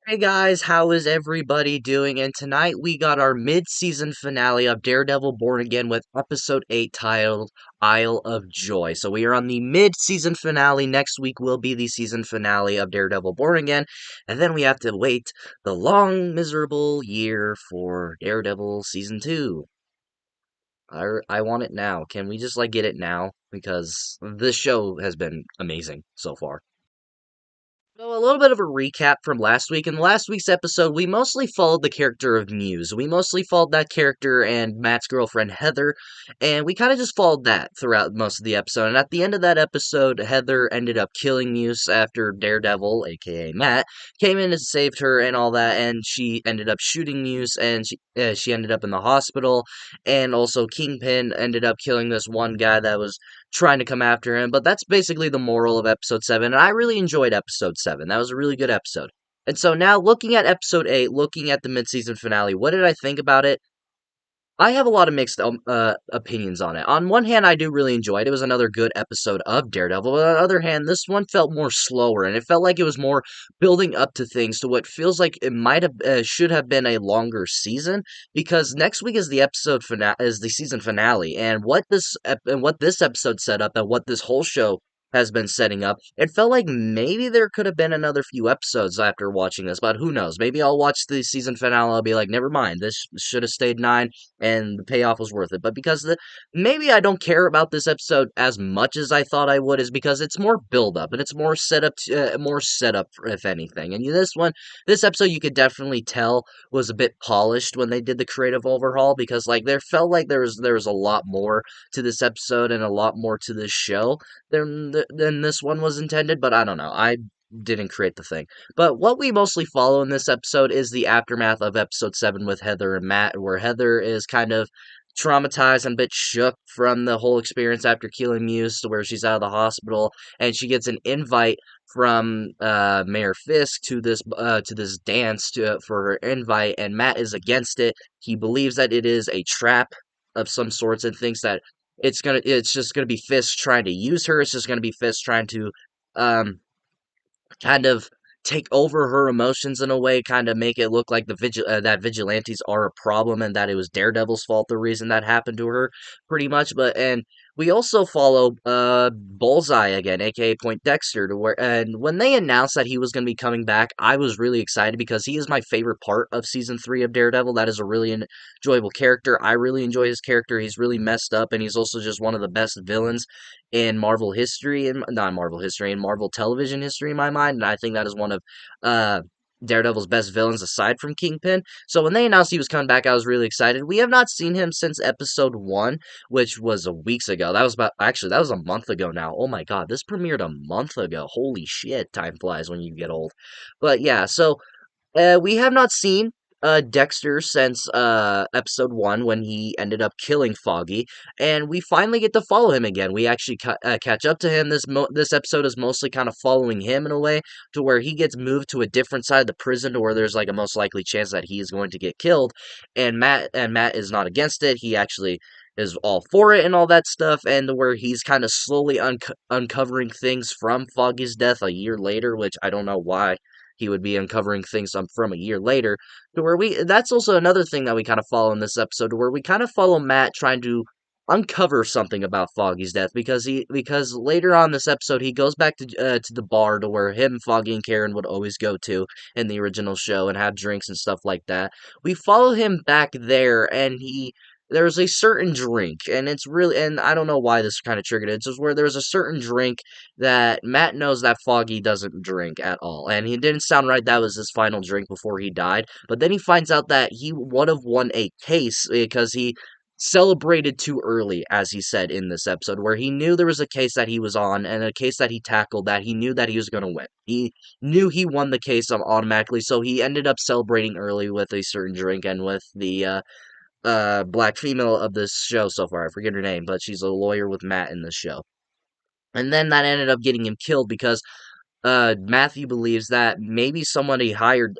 Hey guys, how is everybody doing? And tonight we got our mid-season finale of Daredevil Born Again with episode 8 titled Isle of Joy. So we are on the mid-season finale. Next week will be the season finale of Daredevil Born Again. And then we have to wait the long, miserable year for Daredevil season 2. I want it now. Can we just get it now? Because this show has been amazing so far. So, a little bit of a recap from last week. In last week's episode, we mostly followed the character of Muse. We mostly followed that character and Matt's girlfriend, Heather, and we kind of just followed that throughout most of the episode. And at the end of that episode, Heather ended up killing Muse after Daredevil, aka Matt, came in and saved her and all that, and she ended up shooting Muse, and she ended up in the hospital. And also, Kingpin ended up killing this one guy that was trying to come after him. But that's basically the moral of episode 7. And I really enjoyed episode 7. That was a really good episode. And so now looking at episode 8, looking at the mid-season finale, what did I think about it? I have a lot of mixed opinions on it. On one hand, I do really enjoy it. It was another good episode of Daredevil. But on the other hand, this one felt more slower, and it felt like it was more building up to things to what feels like it might have should have been a longer season. Because next week is the is the season finale, and what this episode set up, and what this whole show has been setting up. It felt like maybe there could have been another few episodes after watching this, but who knows? Maybe I'll watch the season finale. I'll be like, never mind. This should have stayed 9 and the payoff was worth it. But because maybe I don't care about this episode as much as I thought I would is because it's more build up and it's more setup if anything. And this episode, you could definitely tell was a bit polished when they did the creative overhaul because there felt like there was a lot more to this episode and a lot more to this show than this one was intended. But I don't know. I didn't create the thing. But what we mostly follow in this episode is the aftermath of episode 7 with Heather and Matt, where Heather is kind of traumatized and a bit shook from the whole experience after killing Muse to where she's out of the hospital, and she gets an invite from Mayor Fisk to this dance for her invite, and Matt is against it. He believes that it is a trap of some sorts and thinks that it's just gonna be Fisk trying to use her. It's just gonna be Fisk trying to um kind of take over her emotions in a way, kind of make it look like that vigilantes are a problem and that it was Daredevil's fault the reason that happened to her, pretty much. But and we also follow Bullseye again, aka Point Dexter, to where and when they announced that he was going to be coming back, I was really excited because he is my favorite part of season 3 of Daredevil. That is a really enjoyable character. I really enjoy his character. He's really messed up, and he's also just one of the best villains in Marvel history, and not Marvel history, in Marvel television history in my mind, and I think that is one of uh, Daredevil's best villains aside from Kingpin. So when they announced he was coming back, I was really excited. We have not seen him since episode 1, which was a weeks ago. That was a month ago now. Oh my god, this premiered a month ago. Holy shit, time flies when you get old. But yeah, so we have not seen Dexter since episode 1 when he ended up killing Foggy, and we finally get to follow him again. We actually catch up to him. This episode is mostly kind of following him in a way to where he gets moved to a different side of the prison to where there's like a most likely chance that he is going to get killed, and Matt is not against it. He actually is all for it and all that stuff, and where he's kind of slowly uncovering things from Foggy's death a year later, which I don't know why he would be uncovering things from a year later. To where that's also another thing that we kind of follow in this episode, to where we kind of follow Matt trying to uncover something about Foggy's death because later on this episode he goes back to the bar to where him, Foggy, and Karen would always go to in the original show and have drinks and stuff like that. We follow him back there, and there's a certain drink, and it's really, and I don't know why this kind of triggered it. It's just where there's a certain drink that Matt knows that Foggy doesn't drink at all. And he didn't sound right that was his final drink before he died. But then he finds out that he would have won a case because he celebrated too early, as he said in this episode, where he knew there was a case that he was on and a case that he tackled that he knew that he was going to win. He knew he won the case automatically, so he ended up celebrating early with a certain drink and with the black female of this show so far. I forget her name, but she's a lawyer with Matt in this show. And then that ended up getting him killed because Matthew believes that maybe somebody hired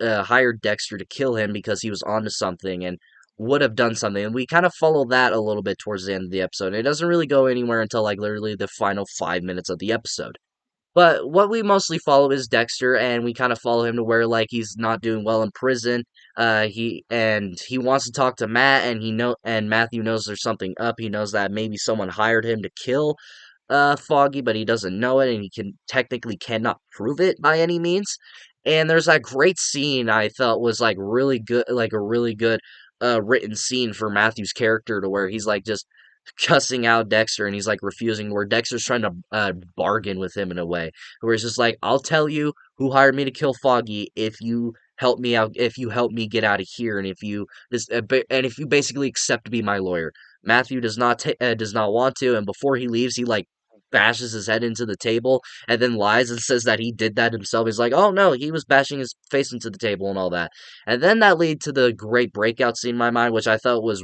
Dexter to kill him because he was onto something and would have done something. And we kind of follow that a little bit towards the end of the episode. It doesn't really go anywhere until like literally the final 5 minutes of the episode. But what we mostly follow is Dexter, and we kind of follow him to where like he's not doing well in prison. He wants to talk to Matt, and Matthew knows there's something up. He knows that maybe someone hired him to kill Foggy, but he doesn't know it, and he cannot prove it by any means. And there's that great scene I felt was like really good, like a really good written scene for Matthew's character, to where he's like just cussing out Dexter, and he's like refusing, where Dexter's trying to bargain with him in a way where he's just like, I'll tell you who hired me to kill Foggy if you help me out, if you help me get out of here, and if you basically accept to be my lawyer. Matthew does not want to, and before he leaves, he like bashes his head into the table and then lies and says that he did that himself. He's like, oh no, he was bashing his face into the table and all that. And then that lead to the great breakout scene in my mind, which I felt was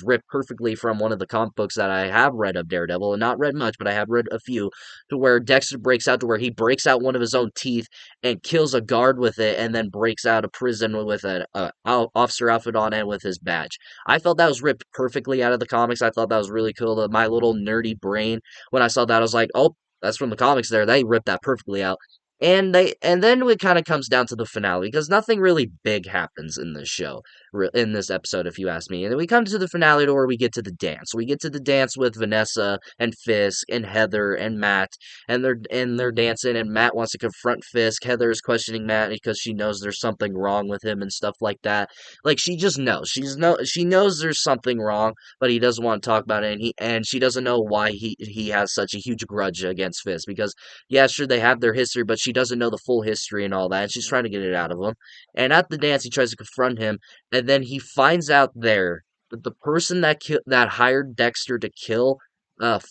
ripped perfectly from one of the comic books that I have read of Daredevil, and not read much, but I have read a few, to where Dexter breaks out, to where he breaks out one of his own teeth and kills a guard with it, and then breaks out of prison with a officer outfit on and with his badge. I felt that was ripped perfectly out of the comics. I thought that was really cool. My little nerdy brain, when I saw that, I was like, oh, that's from the comics there. They ripped that perfectly out. And then it kind of comes down to the finale, because nothing really big happens in this show, in this episode, if you ask me. And then we come to the finale, to where we get to the dance. We get to the dance with Vanessa and Fisk and Heather and Matt, and they're dancing. And Matt wants to confront Fisk. Heather is questioning Matt because she knows there's something wrong with him and stuff like that. Like, she just knows. She knows there's something wrong, but he doesn't want to talk about it. And she doesn't know why he has such a huge grudge against Fisk, because yeah, sure, they have their history, but she doesn't know the full history and all that, and she's trying to get it out of him. And at the dance, he tries to confront him, and then he finds out there that the person that hired Dexter to kill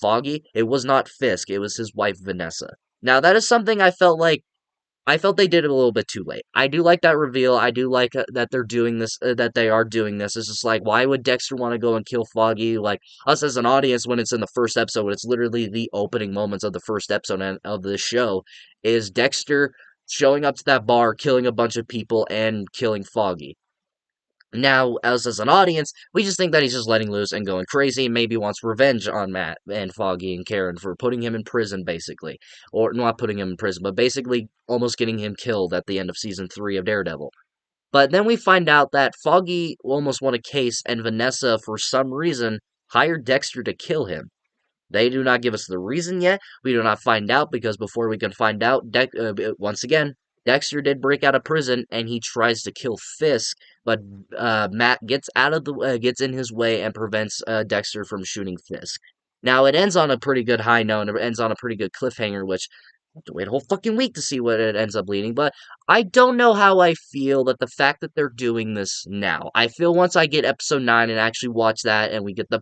Foggy, it was not Fisk, it was his wife Vanessa. Now, that is something I felt they did it a little bit too late. I do like that reveal. I do like that they're doing this, that they are doing this. It's just like, why would Dexter want to go and kill Foggy? Like, us as an audience, when it's in the first episode, when it's literally the opening moments of the first episode of the show, is Dexter showing up to that bar, killing a bunch of people, and killing Foggy. Now, as an audience, we just think that he's just letting loose and going crazy, and maybe wants revenge on Matt and Foggy and Karen for putting him in prison, basically. Or not putting him in prison, but basically almost getting him killed at the end of season 3 of Daredevil. But then we find out that Foggy almost won a case, and Vanessa, for some reason, hired Dexter to kill him. They do not give us the reason yet. We do not find out, because before we can find out, once again, Dexter did break out of prison, and he tries to kill Fisk, but Matt gets in his way and prevents Dexter from shooting Fisk. Now, it ends on a pretty good high note, and it ends on a pretty good cliffhanger, which have to wait a whole fucking week to see what it ends up leading. But I don't know how I feel that the fact that they're doing this now. I feel once I get episode 9 and actually watch that, and we get the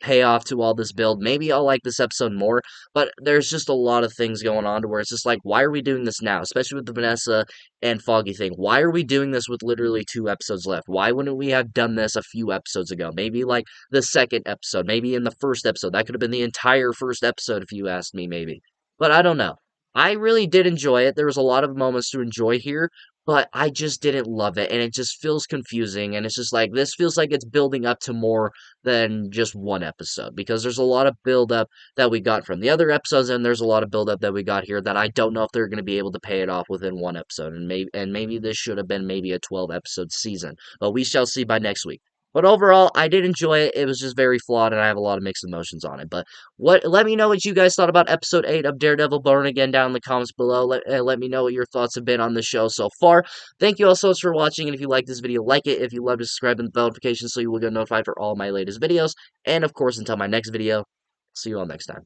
payoff to all this build, maybe I'll like this episode more. But there's just a lot of things going on to where it's just like, why are we doing this now? Especially with the Vanessa and Foggy thing. Why are we doing this with literally 2 episodes left? Why wouldn't we have done this a few episodes ago? Maybe like the second episode, maybe in the first episode. That could have been the entire first episode if you asked me, maybe. But I don't know. I really did enjoy it. There was a lot of moments to enjoy here, but I just didn't love it, and it just feels confusing, and it's just like, this feels like it's building up to more than just one episode, because there's a lot of build up that we got from the other episodes, and there's a lot of build up that we got here that I don't know if they're going to be able to pay it off within one episode, and maybe this should have been maybe a 12 episode season, but we shall see by next week. But overall, I did enjoy it. It was just very flawed, and I have a lot of mixed emotions on it. But let me know what you guys thought about episode 8 of Daredevil Born Again down in the comments below. Let me know what your thoughts have been on the show so far. Thank you all so much for watching, and if you like this video, like it. If you love to subscribe and the bell notification so you will get notified for all my latest videos. And of course, until my next video, see you all next time.